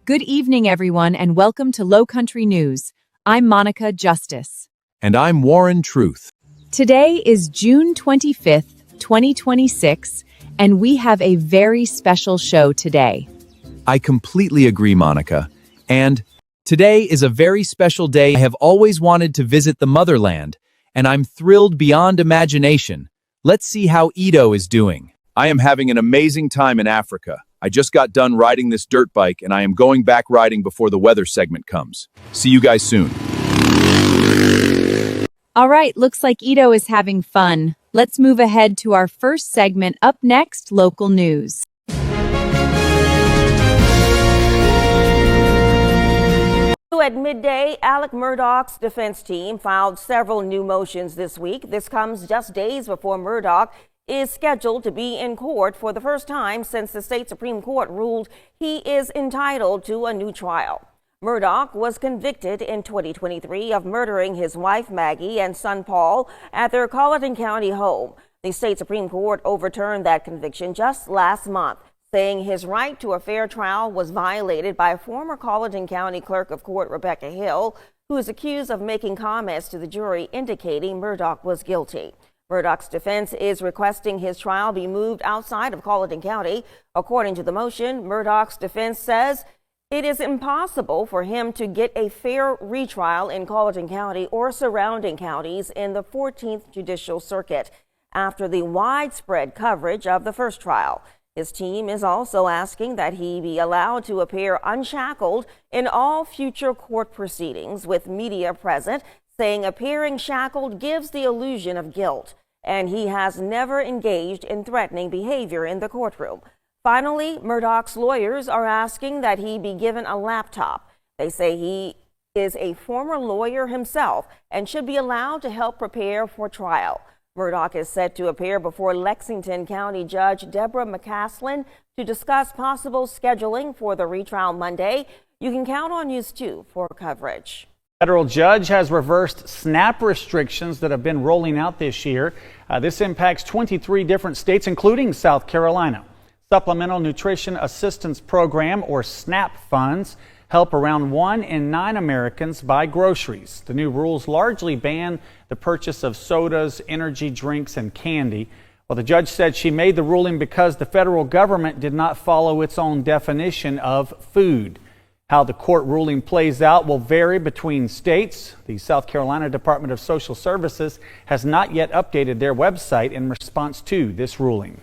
Good evening, everyone, and welcome to Low Country News. I'm Monica Justice. And I'm Warren Truth. Today is June 25th, 2026, and we have a very special show today. I completely agree, Monica. And today is a very special day. I have always wanted to visit the motherland, and I'm thrilled beyond imagination. Let's see how Edo is doing. I am having an amazing time in Africa. I just got done riding this dirt bike, and I am going back riding before the weather segment comes. See you guys soon. All right, looks like Edo is having fun. Let's move ahead to our first segment. Up next, local news. At midday, Alec Murdaugh's defense team filed several new motions this week. This comes just days before Murdaugh is scheduled to be in court for the first time since the state Supreme Court ruled he is entitled to a new trial. Murdaugh was convicted in 2023 of murdering his wife Maggie and son Paul at their Colleton County home. The state Supreme Court overturned that conviction just last month, saying his right to a fair trial was violated by former Colleton County Clerk of Court Rebecca Hill, who is accused of making comments to the jury indicating Murdaugh was guilty. Murdaugh's defense is requesting his trial be moved outside of Colleton County. According to the motion, Murdaugh's defense says it is impossible for him to get a fair retrial in Colleton County or surrounding counties in the 14th Judicial Circuit after the widespread coverage of the first trial. His team is also asking that he be allowed to appear unshackled in all future court proceedings with media present, saying appearing shackled gives the illusion of guilt, and he has never engaged in threatening behavior in the courtroom. Finally, Murdaugh's lawyers are asking that he be given a laptop. They say he is a former lawyer himself and should be allowed to help prepare for trial. Murdaugh is set to appear before Lexington County Judge Deborah McCaslin to discuss possible scheduling for the retrial Monday. You can count on News 2 for coverage. Federal judge has reversed SNAP restrictions that have been rolling out this year. This impacts 23 different states, including South Carolina. Supplemental Nutrition Assistance Program, or SNAP funds, help around 1 in 9 Americans buy groceries. The new rules largely ban the purchase of sodas, energy drinks, and candy. Well, the judge said she made the ruling because the federal government did not follow its own definition of food. How the court ruling plays out will vary between states. The South Carolina Department of Social Services has not yet updated their website in response to this ruling.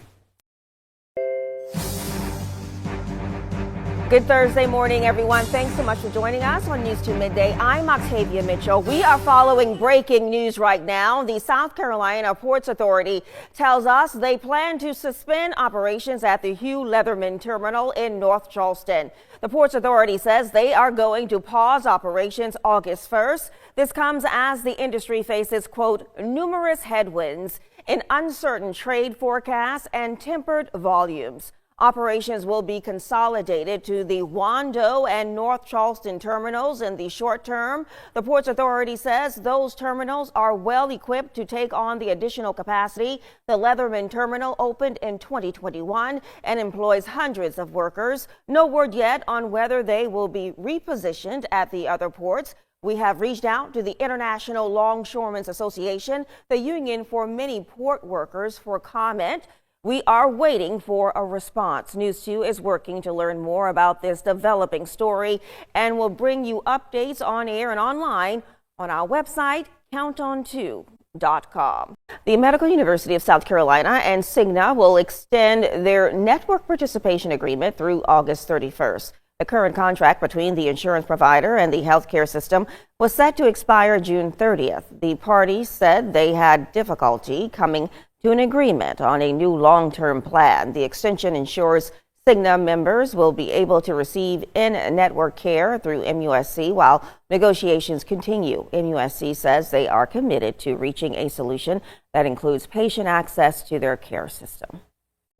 Good Thursday morning, everyone. Thanks so much for joining us on News 2 Midday. I'm Octavia Mitchell. We are following breaking news right now. The South Carolina Ports Authority tells us they plan to suspend operations at the Hugh Leatherman Terminal in North Charleston. The Ports Authority says they are going to pause operations August 1st. This comes as the industry faces, quote, numerous headwinds, an uncertain trade forecast, and tempered volumes. Operations will be consolidated to the Wando and North Charleston terminals in the short term. The Ports Authority says those terminals are well equipped to take on the additional capacity. The Leatherman terminal opened in 2021 and employs hundreds of workers. No word yet on whether they will be repositioned at the other ports. We have reached out to the International Longshoremen's Association, the union for many port workers, for comment. We are waiting for a response. News 2 is working to learn more about this developing story and will bring you updates on air and online on our website, counton2.com. The Medical University of South Carolina and Cigna will extend their network participation agreement through August 31st. The current contract between the insurance provider and the healthcare system was set to expire June 30th. The parties said they had difficulty coming to an agreement on a new long-term plan. The extension ensures Cigna members will be able to receive in-network care through MUSC while negotiations continue. MUSC says they are committed to reaching a solution that includes patient access to their care system.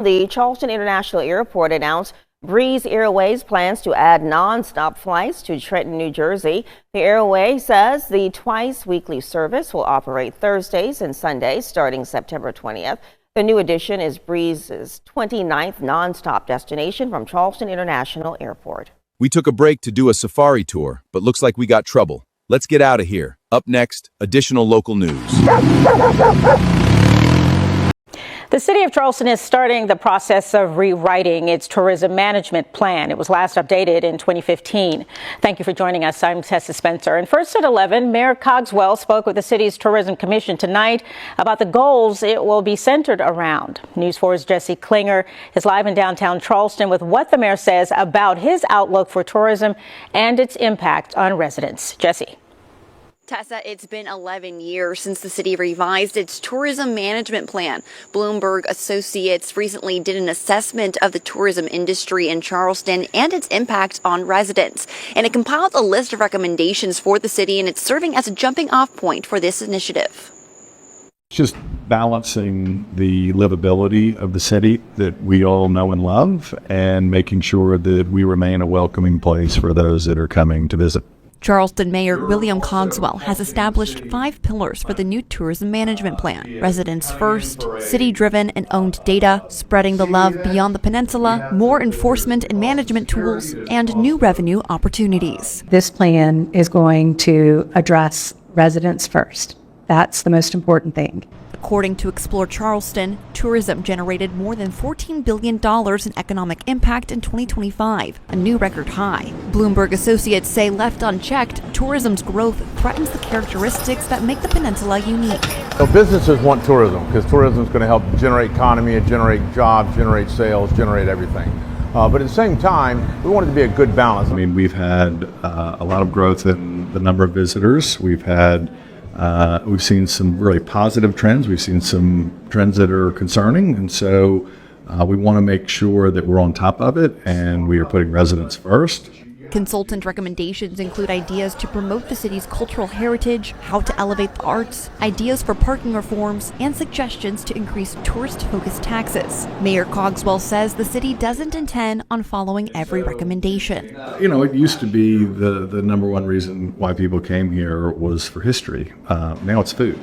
The Charleston International Airport announced Breeze Airways plans to add non-stop flights to Trenton, New Jersey. The airway says the twice-weekly service will operate Thursdays and Sundays starting September 20th. The new addition is Breeze's 29th non-stop destination from Charleston International Airport. We took a break to do a safari tour, but looks like we got trouble. Let's get out of here. Up next, additional local news. The city of Charleston is starting the process of rewriting its tourism management plan. It was last updated in 2015. Thank you for joining us. I'm Tessa Spencer. And first at 11, Mayor Cogswell spoke with the city's Tourism Commission tonight about the goals it will be centered around. News 4's Jesse Klinger is live in downtown Charleston with what the mayor says about his outlook for tourism and its impact on residents. Jesse. Tessa, it's been 11 years since the city revised its tourism management plan. Bloomberg Associates recently did an assessment of the tourism industry in Charleston and its impact on residents. And it compiled a list of recommendations for the city, and it's serving as a jumping off point for this initiative. Just balancing the livability of the city that we all know and love and making sure that we remain a welcoming place for those that are coming to visit. Charleston Mayor William Cogswell has established 5 pillars for the new tourism management plan. Residents first, city-driven and owned data, spreading the love beyond the peninsula, more enforcement and management tools, and new revenue opportunities. This plan is going to address residents first. That's the most important thing. According to Explore Charleston, tourism generated more than $14 billion in economic impact in 2025, a new record high. Bloomberg Associates say left unchecked, tourism's growth threatens the characteristics that make the peninsula unique. So businesses want tourism because tourism is going to help generate economy, generate jobs, generate sales, generate everything. But at the same time, we want it to be a good balance. I mean, we've had a lot of growth in the number of visitors. We've seen some really positive trends. We've seen some trends that are concerning. And so we want to make sure that we're on top of it and we are putting residents first. Consultant recommendations include ideas to promote the city's cultural heritage, how to elevate the arts, ideas for parking reforms, and suggestions to increase tourist-focused taxes. Mayor Cogswell says the city doesn't intend on following every recommendation. You know, it used to be the number one reason why people came here was for history. Now it's food.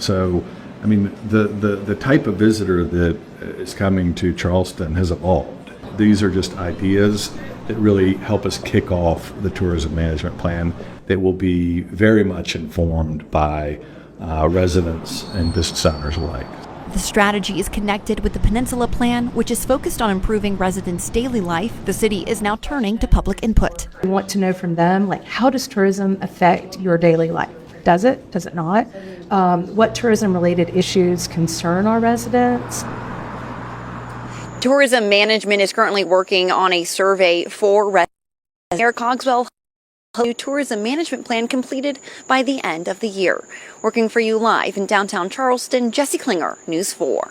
So, I mean, the type of visitor that is coming to Charleston has evolved. These are just ideas that really help us kick off the tourism management plan that will be very much informed by residents and business owners alike. The strategy is connected with the Peninsula Plan, which is focused on improving residents' daily life. The city is now turning to public input. We want to know from them, like, how does tourism affect your daily life? Does it? Does it not? What tourism-related issues concern our residents? Tourism management is currently working on a survey for residents. Mayor Cogswell hopes new tourism management plan completed by the end of the year. Working for you live in downtown Charleston, Jesse Klinger, News 4.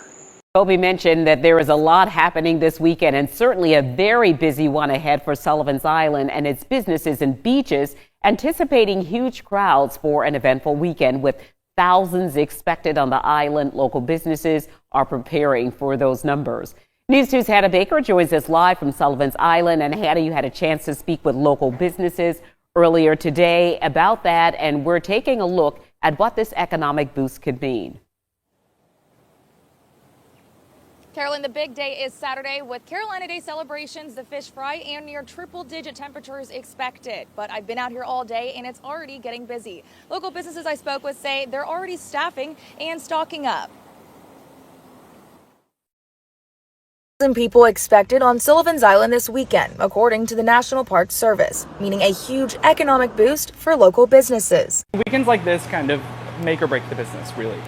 Kobe mentioned that there is a lot happening this weekend and certainly a very busy one ahead for Sullivan's Island and its businesses and beaches, anticipating huge crowds for an eventful weekend with thousands expected on the island. Local businesses are preparing for those numbers. News 2's Hannah Baker joins us live from Sullivan's Island. And Hannah, you had a chance to speak with local businesses earlier today about that, and we're taking a look at what this economic boost could mean. Carolyn, the big day is Saturday with Carolina Day celebrations, the fish fry, and near triple-digit temperatures expected. But I've been out here all day, and it's already getting busy. Local businesses I spoke with say they're already staffing and stocking up. People expected on Sullivan's Island this weekend, according to the National Park Service, meaning a huge economic boost for local businesses. Weekends like this kind of make or break the business, really.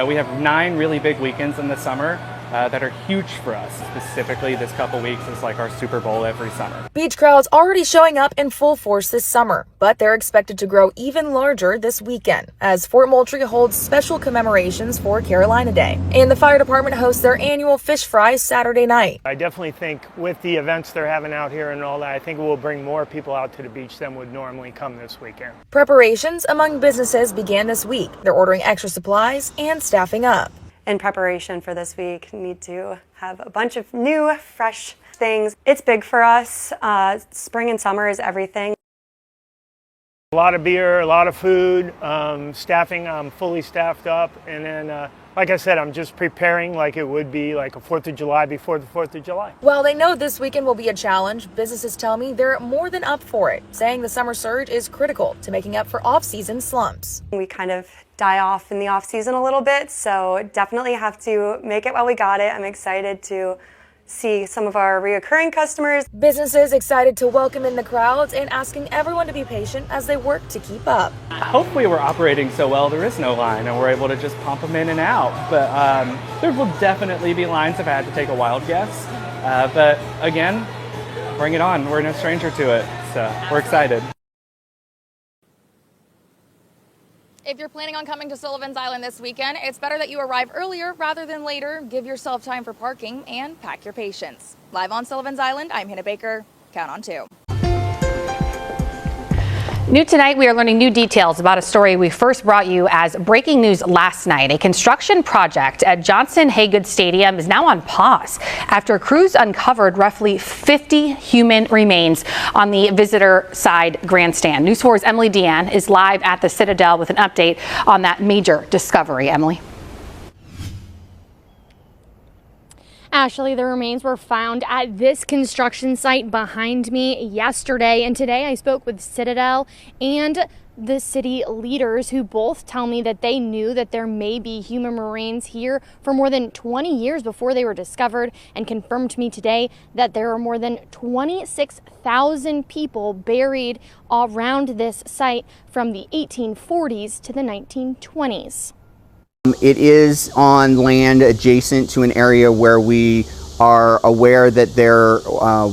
We have 9 really big weekends in the summer that are huge for us. Specifically, this couple weeks is like our Super Bowl every summer. Beach crowds already showing up in full force this summer, but they're expected to grow even larger this weekend as Fort Moultrie holds special commemorations for Carolina Day. And the fire department hosts their annual fish fry Saturday night. I definitely think with the events they're having out here and all that, I think it will bring more people out to the beach than would normally come this weekend. Preparations among businesses began this week. They're ordering extra supplies and staffing up. In preparation for this week, need to have a bunch of new, fresh things. It's big for us. Spring and summer is everything. A lot of beer, a lot of food, staffing, fully staffed up, and then like I said, I'm just preparing like it would be like a 4th of July before the 4th of July. While they know this weekend will be a challenge, businesses tell me they're more than up for it, saying the summer surge is critical to making up for off-season slumps. We kind of die off in the off season a little bit, so definitely have to make it while we got it. I'm excited to see some of our reoccurring customers. Businesses excited to welcome in the crowds and asking everyone to be patient as they work to keep up. Hopefully we're operating so well there is no line and we're able to just pump them in and out. But there will definitely be lines if I had to take a wild guess. But again, bring it on. We're no stranger to it, so we're excited. If you're planning on coming to Sullivan's Island this weekend, it's better that you arrive earlier rather than later. Give yourself time for parking and pack your patience. Live on Sullivan's Island, I'm Hannah Baker. Count on 2. New tonight, we are learning new details about a story we first brought you as breaking news last night. A construction project at Johnson Haygood Stadium is now on pause after crews uncovered roughly 50 human remains on the visitor side grandstand. News 4's Emily Deanne is live at the Citadel with an update on that major discovery. Emily. Ashley, the remains were found at this construction site behind me yesterday, and today I spoke with Citadel and the city leaders who both tell me that they knew that there may be human remains here for more than 20 years before they were discovered, and confirmed to me today that there are more than 26,000 people buried around this site from the 1840s to the 1920s. It is on land adjacent to an area where we are aware that there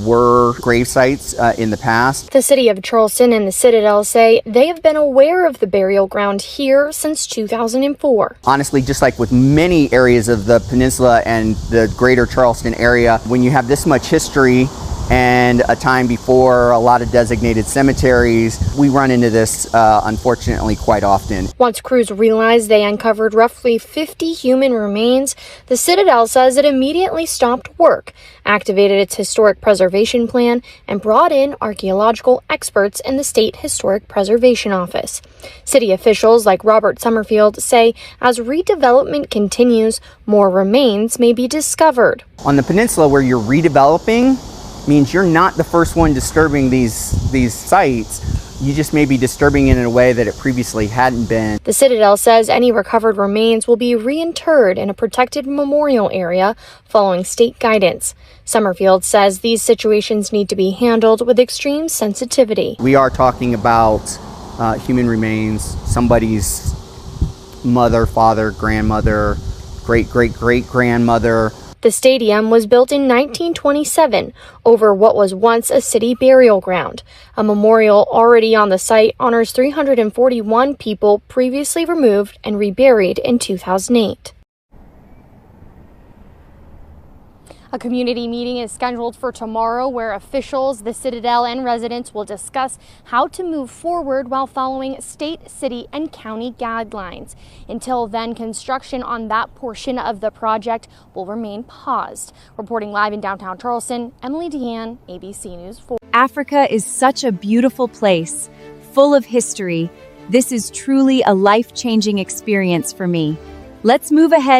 were grave sites in the past. The city of Charleston and the Citadel say they have been aware of the burial ground here since 2004. Honestly, just like with many areas of the peninsula and the greater Charleston area, when you have this much history and a time before a lot of designated cemeteries, we run into this unfortunately quite often. Once crews realized they uncovered roughly 50 human remains, the Citadel says it immediately stopped work, activated its historic preservation plan, and brought in archaeological experts in the State Historic Preservation Office. City officials like Robert Summerfield say as redevelopment continues, more remains may be discovered. On the peninsula where you're redeveloping, means you're not the first one disturbing these sites. You just may be disturbing it in a way that it previously hadn't been. The Citadel says any recovered remains will be reinterred in a protected memorial area following state guidance. Summerfield says these situations need to be handled with extreme sensitivity. We are talking about human remains, somebody's mother, father, grandmother, great-great-great-grandmother. The stadium was built in 1927 over what was once a city burial ground. A memorial already on the site honors 341 people previously removed and reburied in 2008. A community meeting is scheduled for tomorrow where officials, the Citadel, and residents will discuss how to move forward while following state, city, and county guidelines. Until then, construction on that portion of the project will remain paused. Reporting live in downtown Charleston, Emily Deanne, ABC News 4. Africa is such a beautiful place, full of history. This is truly a life-changing experience for me. Let's move ahead.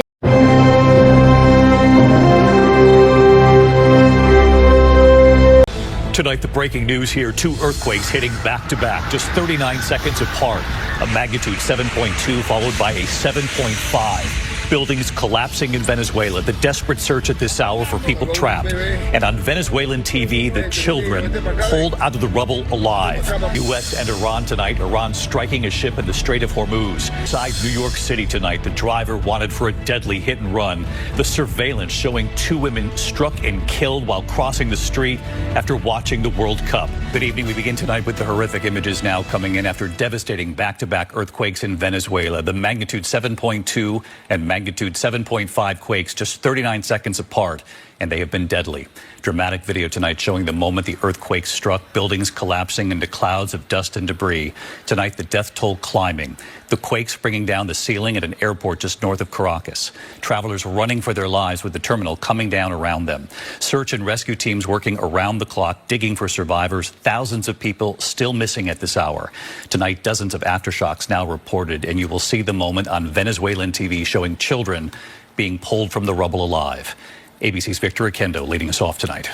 Tonight, the breaking news here, 2 earthquakes hitting back-to-back, just 39 seconds apart. A magnitude 7.2 followed by a 7.5. Buildings collapsing in Venezuela. The desperate search at this hour for people trapped. And on Venezuelan TV, the children pulled out of the rubble alive. U.S. and Iran tonight. Iran striking a ship in the Strait of Hormuz. Inside New York City tonight, the driver wanted for a deadly hit and run. The surveillance showing 2 women struck and killed while crossing the street after watching the World Cup. Good evening. We begin tonight with the horrific images now coming in after devastating back-to-back earthquakes in Venezuela. The magnitude 7.2 and magnitude 7.5 quakes just 39 seconds apart and they have been deadly. Dramatic video tonight showing the moment the earthquake struck, buildings collapsing into clouds of dust and debris. Tonight, the death toll climbing. The quakes bringing down the ceiling at an airport just north of Caracas. Travelers running for their lives with the terminal coming down around them. Search and rescue teams working around the clock, digging for survivors. Thousands of people still missing at this hour. Tonight, dozens of aftershocks now reported, and you will see the moment on Venezuelan TV showing children being pulled from the rubble alive. ABC's Victor Oquendo leading us off tonight.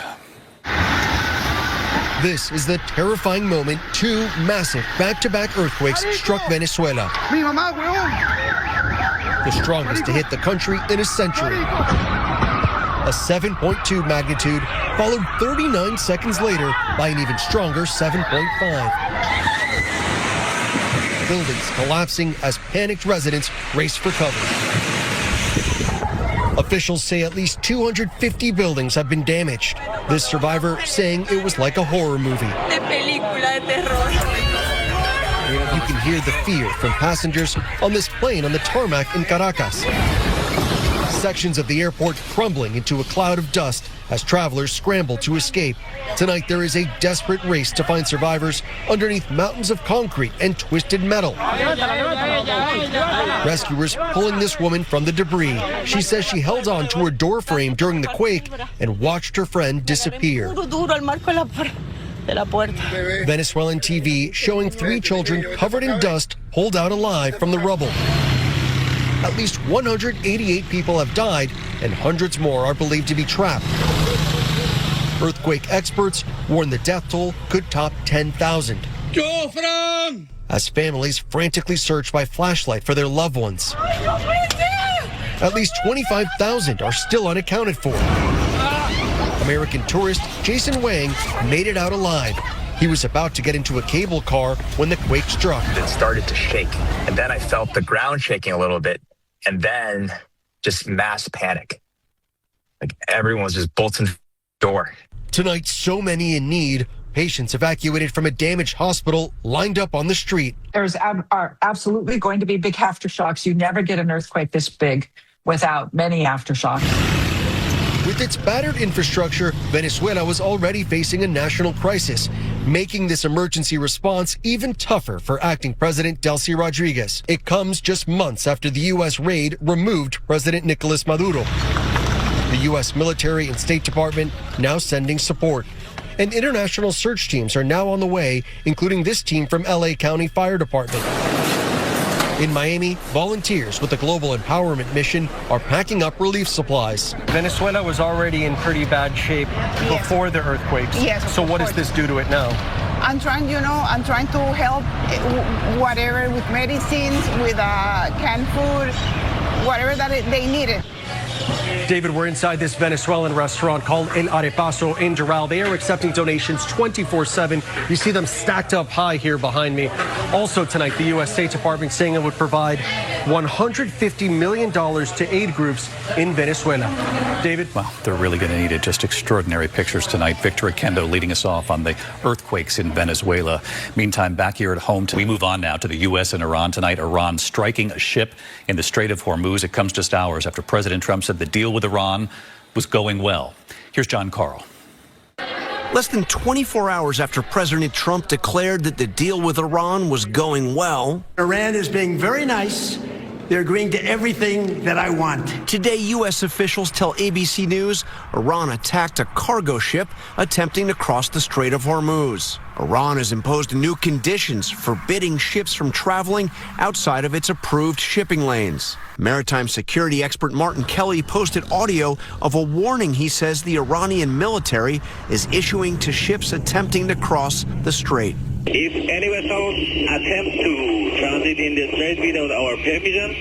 This is the terrifying moment two massive back-to-back earthquakes struck Venezuela. The strongest to hit the country in a century. A 7.2 magnitude, followed 39 seconds later by an even stronger 7.5. Buildings collapsing as panicked residents race for cover. Officials say at least 250 buildings have been damaged. This survivor saying it was like a horror movie. You can hear the fear from passengers on this plane on the tarmac in Caracas. Sections of the airport crumbling into a cloud of dust as travelers scramble to escape. Tonight, there is a desperate race to find survivors underneath mountains of concrete and twisted metal. Rescuers pulling this woman from the debris. She says she held on to her door frame during the quake and watched her friend disappear. Venezuelan TV showing 3 children covered in dust pulled out alive from the rubble. At least 188 people have died and hundreds more are believed to be trapped. Earthquake experts warn the death toll could top 10,000. As families frantically search by flashlight for their loved ones. At least 25,000 are still unaccounted for. American tourist Jason Wang made it out alive. He was about to get into a cable car when the quake struck. It started to shake, and then I felt the ground shaking a little bit, and then just mass panic. Like everyone was just bolting the door. Tonight, so many in need. Patients evacuated from a damaged hospital lined up on the street. There's absolutely going to be big aftershocks. You never get an earthquake this big without many aftershocks. With its battered infrastructure, Venezuela was already facing a national crisis, making this emergency response even tougher for acting President Delcy Rodriguez. It comes just months after the U.S. raid removed President Nicolas Maduro. The U.S. military and State Department now sending support. And international search teams are now on the way, including this team from LA County Fire Department. In Miami, volunteers with the Global Empowerment Mission are packing up relief supplies. Venezuela was already in pretty bad shape before the earthquakes. Yes. So what does this do to it now? I'm trying to help whatever with medicines, with canned food, whatever that they needed. David, we're inside this Venezuelan restaurant called El Arepaso in Doral. They are accepting donations 24/7. You see them stacked up high here behind me. Also tonight, the U.S. State Department saying it would provide $150 million to aid groups in Venezuela. David? Well, they're really going to need it. Just extraordinary pictures tonight. Victor Oquendo leading us off on the earthquakes in Venezuela. Meantime, back here at home, we move on now to the U.S. and Iran tonight. Iran striking a ship in the Strait of Hormuz. It comes just hours after President Trump said the deal with Iran was going well. Here's John Carl. Less than 24 hours after President Trump declared that the deal with Iran was going well, Iran is being very nice. They're agreeing to everything that I want. Today, U.S. officials tell ABC News Iran attacked a cargo ship attempting to cross the Strait of Hormuz. Iran has imposed new conditions forbidding ships from traveling outside of its approved shipping lanes. Maritime security expert Martin Kelly posted audio of a warning he says the Iranian military is issuing to ships attempting to cross the strait. If any vessel attempts to transit in the strait without our permission,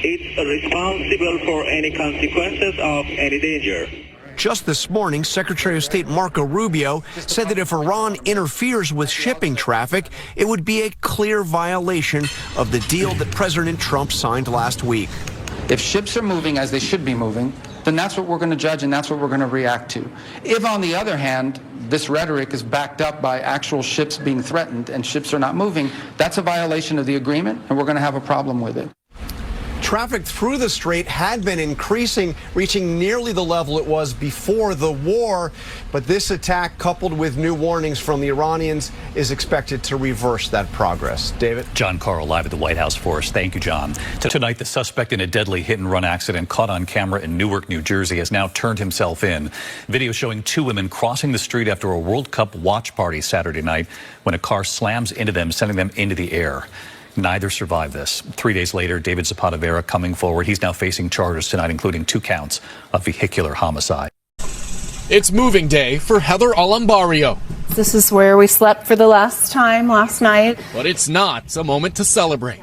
it's responsible for any consequences of any danger. Just this morning, Secretary of State Marco Rubio said that if Iran interferes with shipping traffic, it would be a clear violation of the deal that President Trump signed last week. If ships are moving as they should be moving, then that's what we're going to judge and that's what we're going to react to. If, on the other hand, this rhetoric is backed up by actual ships being threatened and ships are not moving, that's a violation of the agreement and we're going to have a problem with it. traffic through the strait had been increasing, reaching nearly the level it was before the war. But this attack, coupled with new warnings from the Iranians, is expected to reverse that progress. David? John Carl live at the White House for us. Thank you, John. Tonight, the suspect in a deadly hit-and-run accident caught on camera in Newark, New Jersey, has now turned himself in. Video showing two women crossing the street after a World Cup watch party Saturday night when a car slams into them, sending them into the air. Neither survived this. 3 days later, David Zapata Vera coming forward. He's now facing charges tonight, including 2 counts of vehicular homicide. It's moving day for Heather Alambario. This is where we slept for the last time last night. But it's not a moment to celebrate.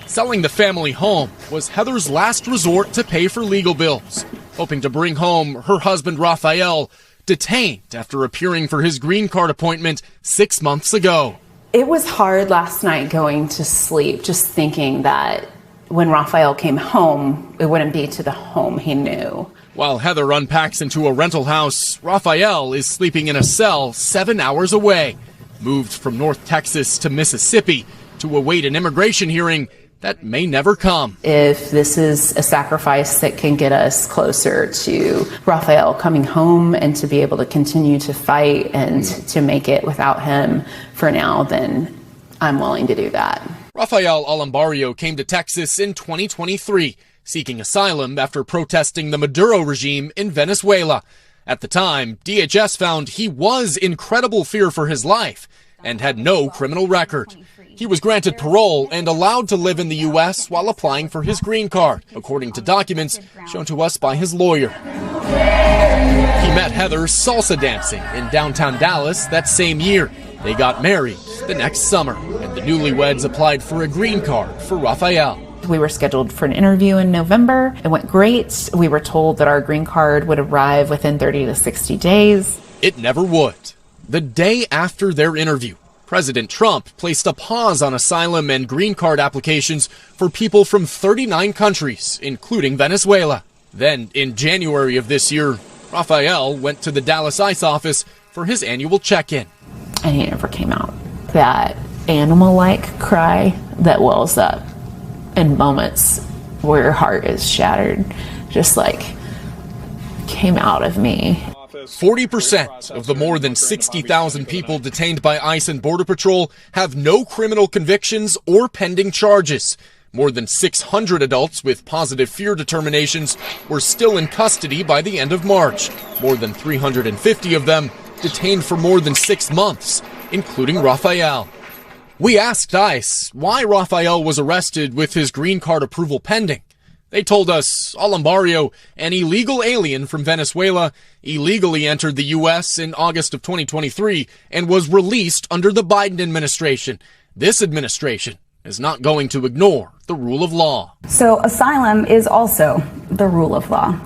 Selling the family home was Heather's last resort to pay for legal bills, hoping to bring home her husband, Rafael, detained after appearing for his green card appointment 6 months ago. It was hard last night going to sleep, just thinking that when Rafael came home, it wouldn't be to the home he knew. While Heather unpacks into a rental house, Rafael is sleeping in a cell 7 hours away, moved from North Texas to Mississippi to await an immigration hearing that may never come. If this is a sacrifice that can get us closer to Rafael coming home and to be able to continue to fight and to make it without him for now, then I'm willing to do that. Rafael Alambario came to Texas in 2023, seeking asylum after protesting the Maduro regime in Venezuela. At the time, DHS found he was in credible fear for his life and had no criminal record. He was granted parole and allowed to live in the U.S. while applying for his green card, according to documents shown to us by his lawyer. He met Heather salsa dancing in downtown Dallas that same year. They got married the next summer, and the newlyweds applied for a green card for Rafael. We were scheduled for an interview in November. It went great. We were told that our green card would arrive within 30 to 60 days. It never would. The day after their interview, President Trump placed a pause on asylum and green card applications for people from 39 countries, including Venezuela. Then, in January of this year, Rafael went to the Dallas ICE office for his annual check-in. And he never came out. That animal-like cry that wells up in moments where your heart is shattered, just like came out of me. 40% of the more than 60,000 people detained by ICE and Border Patrol have no criminal convictions or pending charges. More than 600 adults with positive fear determinations were still in custody by the end of March. More than 350 of them detained for more than 6 months, including Rafael. We asked ICE why Rafael was arrested with his green card approval pending. They told us Alambario, an illegal alien from Venezuela, illegally entered the U.S. in August of 2023 and was released under the Biden administration. This administration is not going to ignore the rule of law. So asylum is also the rule of law.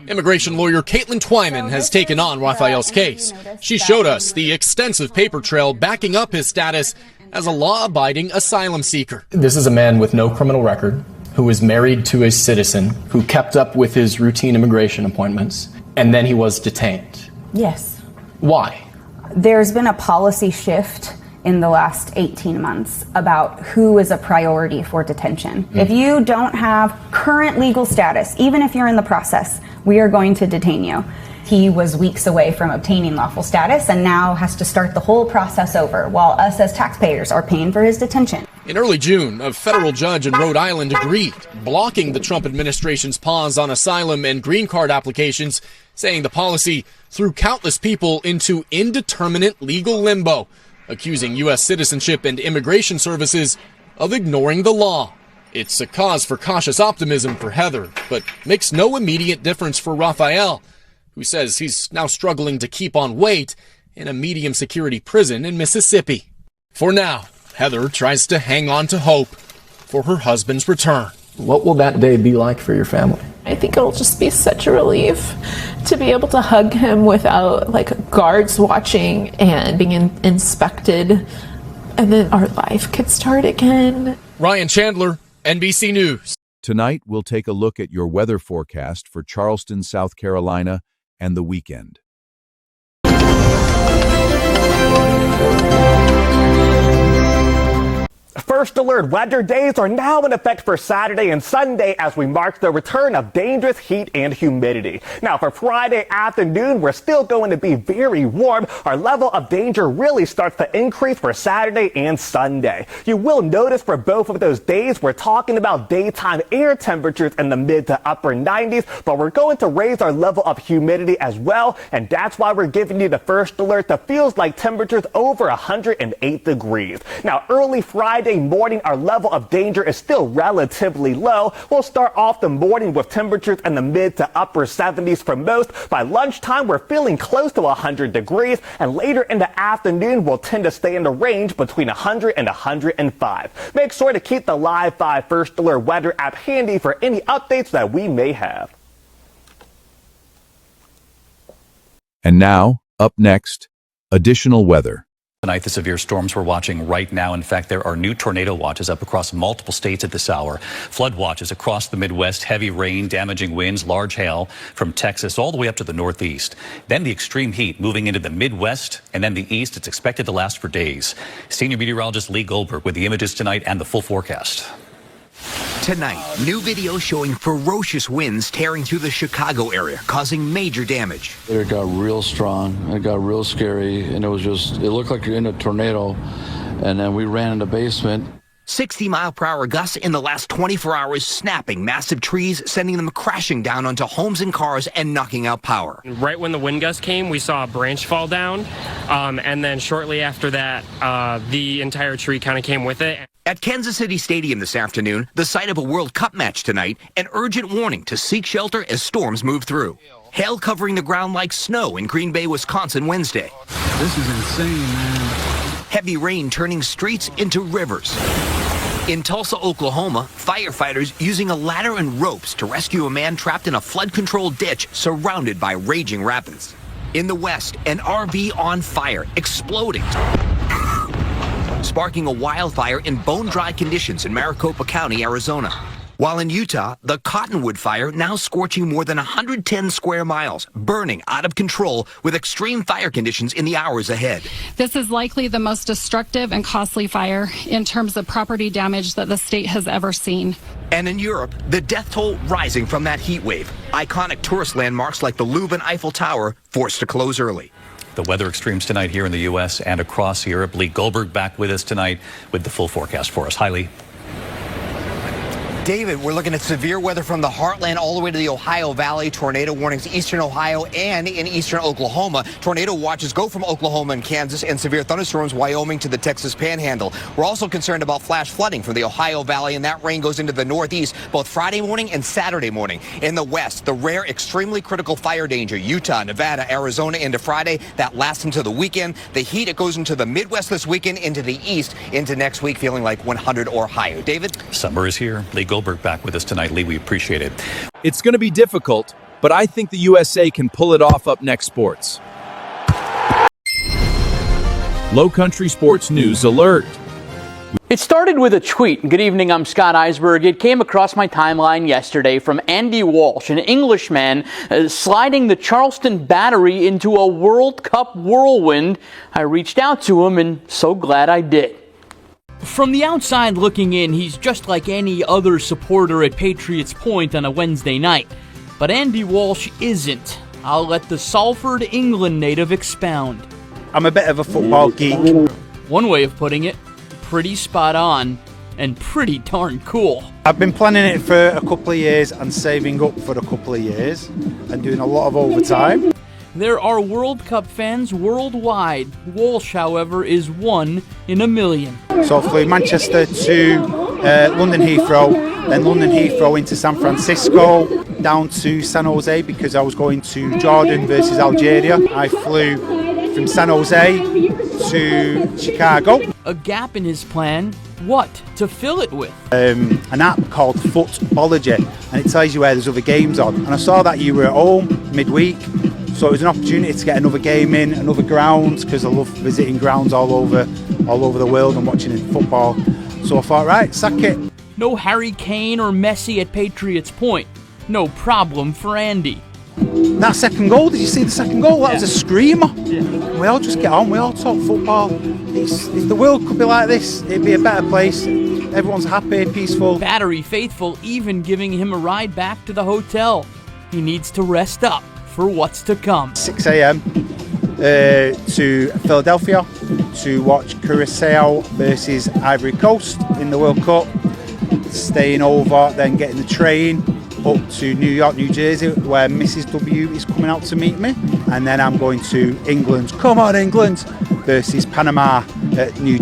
Immigration lawyer Caitlin Twyman has taken on Rafael's case. She showed us the extensive paper trail backing up his status as a law-abiding asylum seeker. This is a man with no criminal record, who was married to a citizen, who kept up with his routine immigration appointments, and then he was detained. Yes. Why? There's been a policy shift in the last 18 months about who is a priority for detention. If you don't have current legal status, even if you're in the process, we are going to detain you. He was weeks away from obtaining lawful status and now has to start the whole process over while us as taxpayers are paying for his detention. In early June, a federal judge in Rhode Island agreed, blocking the Trump administration's pause on asylum and green card applications, saying the policy threw countless people into indeterminate legal limbo, accusing U.S. Citizenship and Immigration Services of ignoring the law. It's a cause for cautious optimism for Heather, but makes no immediate difference for Rafael, who says he's now struggling to keep on weight in a medium security prison in Mississippi. For now, Heather tries to hang on to hope for her husband's return. What will that day be like for your family? I think it'll just be such a relief to be able to hug him without guards watching and being inspected, and then our life could start again. Ryan Chandler, NBC News. Tonight, we'll take a look at your weather forecast for Charleston, South Carolina, and the weekend. First First alert weather days are now in effect for Saturday and Sunday as we mark the return of dangerous heat and humidity. Now for Friday afternoon, we're still going to be very warm. Our level of danger really starts to increase for Saturday and Sunday. You will notice for both of those days, we're talking about daytime air temperatures in the mid to upper 90s, but we're going to raise our level of humidity as well. And that's why we're giving you the first alert that feels like temperatures over 108 degrees. Now early Friday morning, our level of danger is still relatively low. We'll start off the morning with temperatures in the mid to upper 70s for most. By lunchtime, we're feeling close to 100 degrees, and later in the afternoon, we'll tend to stay in the range between 100 and 105. Make sure to keep the Live 5 First Alert weather app handy for any updates that we may have. And now, up next, additional weather. Tonight, the severe storms we're watching right now. In fact, there are new tornado watches up across multiple states at this hour. Flood watches across the Midwest, heavy rain, damaging winds, large hail from Texas all the way up to the Northeast. Then the extreme heat moving into the Midwest and then the East. It's expected to last for days. Senior meteorologist Lee Goldberg with the images tonight and the full forecast. Tonight, new video showing ferocious winds tearing through the Chicago area, causing major damage. It got real strong, it got real scary, and it looked like you're in a tornado, and then we ran in the basement. 60-mile-per-hour gusts in the last 24 hours, snapping massive trees, sending them crashing down onto homes and cars and knocking out power. Right when the wind gust came, we saw a branch fall down, and then shortly after that, the entire tree kind of came with it. At Kansas City Stadium this afternoon, the site of a World Cup match tonight, an urgent warning to seek shelter as storms move through. Hail covering the ground like snow in Green Bay, Wisconsin Wednesday. This is insane, man. Heavy rain turning streets into rivers. In Tulsa, Oklahoma, firefighters using a ladder and ropes to rescue a man trapped in a flood-controlled ditch surrounded by raging rapids. In the West, an RV on fire, exploding, sparking a wildfire in bone-dry conditions in Maricopa County, Arizona. While in Utah, the Cottonwood fire now scorching more than 110 square miles, burning out of control with extreme fire conditions in the hours ahead. This is likely the most destructive and costly fire in terms of property damage that the state has ever seen. And in Europe, the death toll rising from that heat wave. Iconic tourist landmarks like the Louvre and Eiffel Tower forced to close early. The weather extremes tonight here in the U.S. and across Europe. Lee Goldberg back with us tonight with the full forecast for us. Hi, Lee. David, we're looking at severe weather from the heartland all the way to the Ohio Valley. Tornado warnings eastern Ohio and in eastern Oklahoma. Tornado watches go from Oklahoma and Kansas, and severe thunderstorms Wyoming to the Texas Panhandle. We're also concerned about flash flooding from the Ohio Valley, and that rain goes into the Northeast both Friday morning and Saturday morning. In the West, the rare extremely critical fire danger, Utah, Nevada, Arizona into Friday. That lasts into the weekend. The heat, it goes into the Midwest this weekend, into the East, into next week, feeling like 100 or higher. David? Summer is here. Lee Goldberg back with us tonight. Lee, we appreciate it. It's going to be difficult, but I think the USA can pull it off. Up next, sports. Low Country Sports News Alert. It started with a tweet. Good evening, I'm Scott Eisberg. It came across my timeline yesterday from Andy Walsh, an Englishman sliding the Charleston Battery into a World Cup whirlwind. I reached out to him, and so glad I did. From the outside looking in, he's just like any other supporter at Patriots Point on a Wednesday night. But Andy Walsh isn't. I'll let the Salford, England native expound. I'm a bit of a football geek. One way of putting it, pretty spot on and pretty darn cool. I've been planning it for a couple of years and saving up for a couple of years and doing a lot of overtime. There are World Cup fans worldwide. Walsh, however, is one in a million. So I flew Manchester to London Heathrow, then London Heathrow into San Francisco, down to San Jose because I was going to Jordan versus Algeria. I flew from San Jose to Chicago. A gap in his plan, what to fill it with? An app called Footballogy, and it tells you where there's other games on. And I saw that you were at home midweek. So it was an opportunity to get another game in, another ground, because I love visiting grounds all over the world and watching football. So I thought, right, sack it. No Harry Kane or Messi at Patriots Point. No problem for Andy. That second goal, did you see the second goal? That was a screamer. We all just get on, we all talk football. If the world could be like this, it'd be a better place. Everyone's happy, peaceful. Battery faithful even giving him a ride back to the hotel. He needs to rest up for what's to come. 6 a.m. To Philadelphia to watch Curaçao versus Ivory Coast in the World Cup. Staying over, then getting the train up to New York, New Jersey, where Mrs. W is coming out to meet me. And then I'm going to England. Come on, England! Versus Panama in New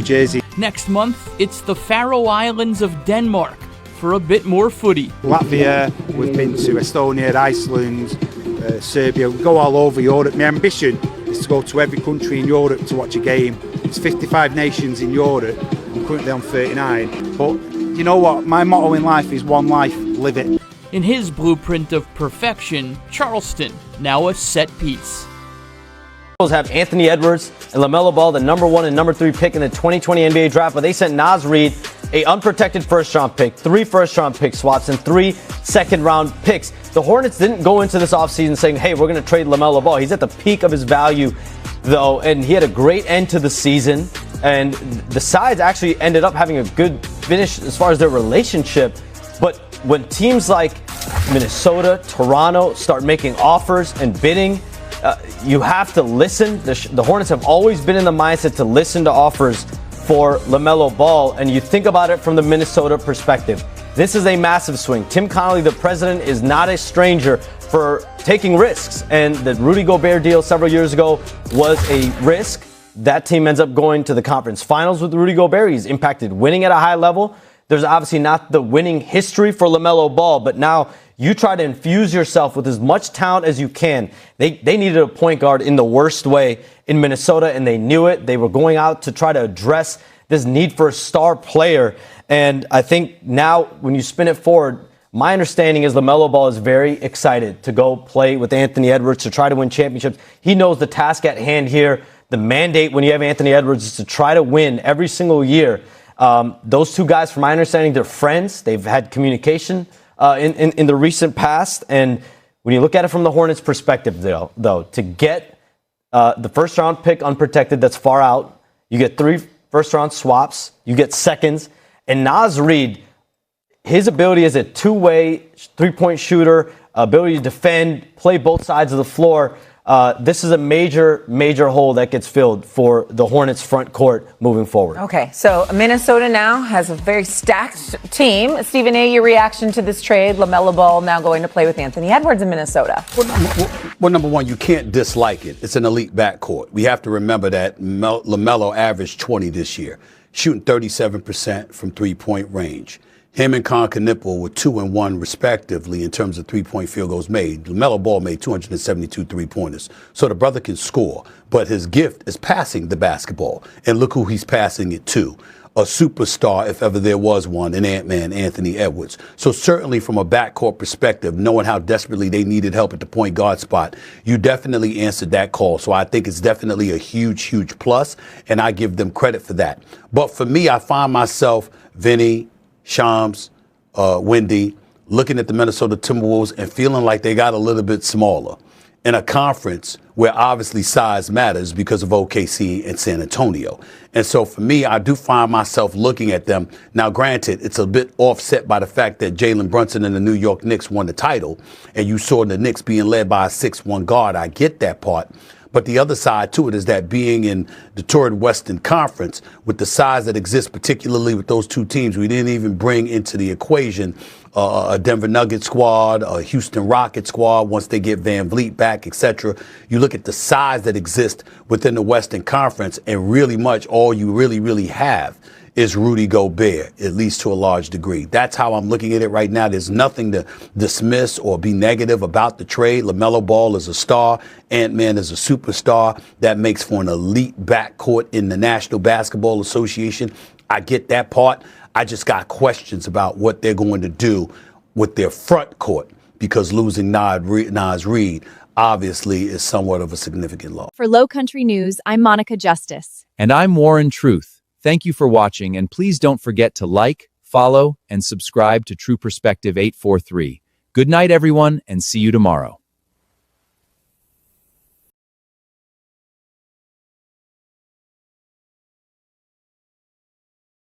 Jersey. Next month, it's the Faroe Islands of Denmark for a bit more footy. Latvia, we've been to Estonia, Iceland, Serbia. We go all over Europe. My ambition is to go to every country in Europe to watch a game. There's 55 nations in Europe. I'm currently on 39. But you know what? My motto in life is one life, live it. In his blueprint of perfection, Charleston, now a set piece. Have Anthony Edwards and LaMelo Ball, the number 1 and number 3 pick in the 2020 NBA draft, but they sent Naz Reid a unprotected first-round pick, 3 first-round pick swaps, and 3 second-round picks. The Hornets didn't go into this offseason saying, hey, we're going to trade LaMelo Ball. He's at the peak of his value, though, and he had a great end to the season. And the sides actually ended up having a good finish as far as their relationship. But when teams like Minnesota, Toronto start making offers and bidding, you have to listen. The Hornets have always been in the mindset to listen to offers for LaMelo Ball, and you think about it from the Minnesota perspective. This is a massive swing. Tim Connolly, the president, is not a stranger for taking risks, and the Rudy Gobert deal several years ago was a risk. That team ends up going to the conference finals with Rudy Gobert. He's impacted winning at a high level. There's obviously not the winning history for LaMelo Ball, but now you try to infuse yourself with as much talent as you can. They needed a point guard in the worst way in Minnesota, and they knew it. They were going out to try to address this need for a star player. And I think now when you spin it forward, my understanding is LaMelo Ball is very excited to go play with Anthony Edwards to try to win championships. He knows the task at hand here. The mandate when you have Anthony Edwards is to try to win every single year. Those two guys, from my understanding, they're friends. They've had communication in the recent past. And when you look at it from the Hornets' perspective, though, to get the first-round pick unprotected that's far out, you get 3 first-round swaps, you get seconds, and Naz Reid, his ability as a two-way three-point shooter, ability to defend, play both sides of the floor, this is a major, major hole that gets filled for the Hornets front court moving forward. Okay, so Minnesota now has a very stacked team. Stephen A., your reaction to this trade, LaMelo Ball now going to play with Anthony Edwards in Minnesota. Well, number one, you can't dislike it. It's an elite backcourt. We have to remember that LaMelo averaged 20 this year, shooting 37% from three-point range. Him and Con Knipple were 2 and 1 respectively in terms of three-point field goals made. LaMelo Ball made 272 three-pointers. So the brother can score, but his gift is passing the basketball. And look who he's passing it to. A superstar, if ever there was one, in Ant-Man, Anthony Edwards. So certainly from a backcourt perspective, knowing how desperately they needed help at the point guard spot, you definitely answered that call. So I think it's definitely a huge, huge plus, and I give them credit for that. But for me, I find myself, Vinny, Shams, Wendy, looking at the Minnesota Timberwolves and feeling like they got a little bit smaller in a conference where obviously size matters because of OKC and San Antonio. And so for me, I do find myself looking at them. Now, granted, it's a bit offset by the fact that Jalen Brunson and the New York Knicks won the title, and you saw the Knicks being led by a 6'1" guard. I get that part. But the other side to it is that being in the Torrid Western Conference, with the size that exists, particularly with those two teams, we didn't even bring into the equation a Denver Nuggets squad, a Houston Rockets squad, once they get Van Vliet back, etc. You look at the size that exists within the Western Conference, and really much all you really have is Rudy Gobert, at least to a large degree. That's how I'm looking at it right now. There's nothing to dismiss or be negative about the trade. LaMelo Ball is a star. Ant-Man is a superstar. That makes for an elite backcourt in the National Basketball Association. I get that part. I just got questions about what they're going to do with their front court, because losing Naz Reid obviously is somewhat of a significant loss. For Low Country News, I'm Monica Justice. And I'm Warren Truth. Thank you for watching, and please don't forget to like, follow, and subscribe to True Perspective 843. Good night, everyone, and see you tomorrow.